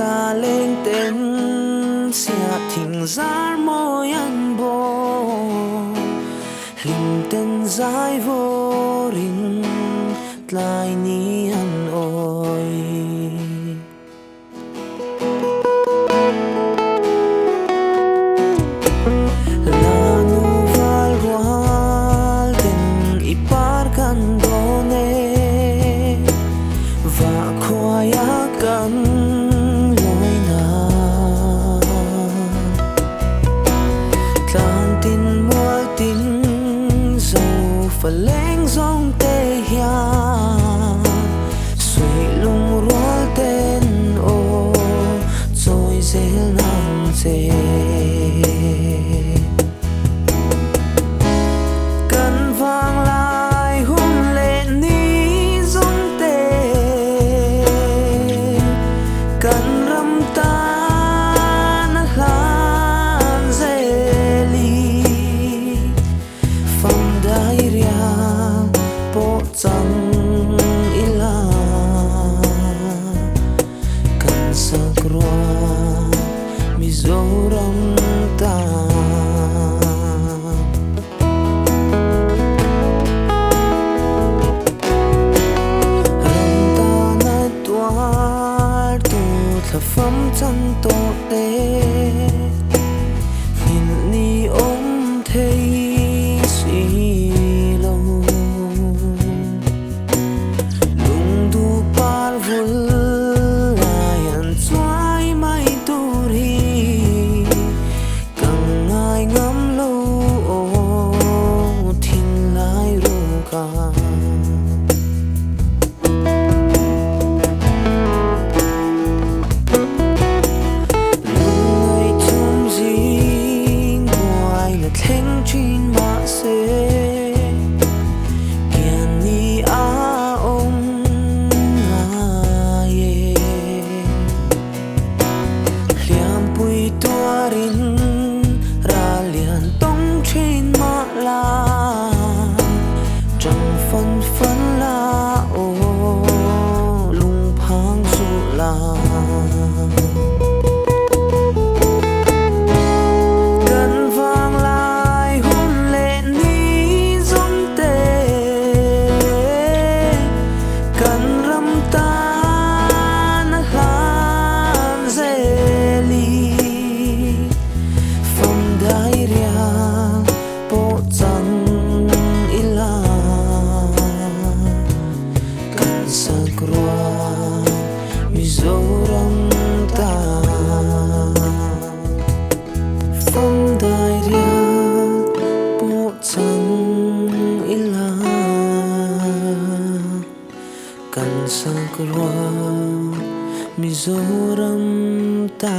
xa lên tên xia thình giar môi ăn bồ hình tên dài vô rin lại ni ăn ôi la nu val wal tên ipar kan done và khoaya kan lối na tlan tin mual tin dâu phật leng dòng tê hia suy lung rual tên ô rồi zel nang chê cần vang lại hôn lệ ni dòng tê cần râm ta na lan dê li phong đai ria bộ chẳng ila cần sắc roa Mizoram ta phẩm chân tổ tế nhìn ni ôm thấy suy lâu lung du par vul lại ăn xoay mai tu ri càng ngày ngắm lâu ô thìn lại ru ca thèn chín mạ sẽ kian ni a ông a ye liam pui tua rin ra lian tông trên mạ la chẳng phân phân la ô lung phang su la Mizoram ta phong đai ria bộ chẳng ila kan sakra Mizoram ta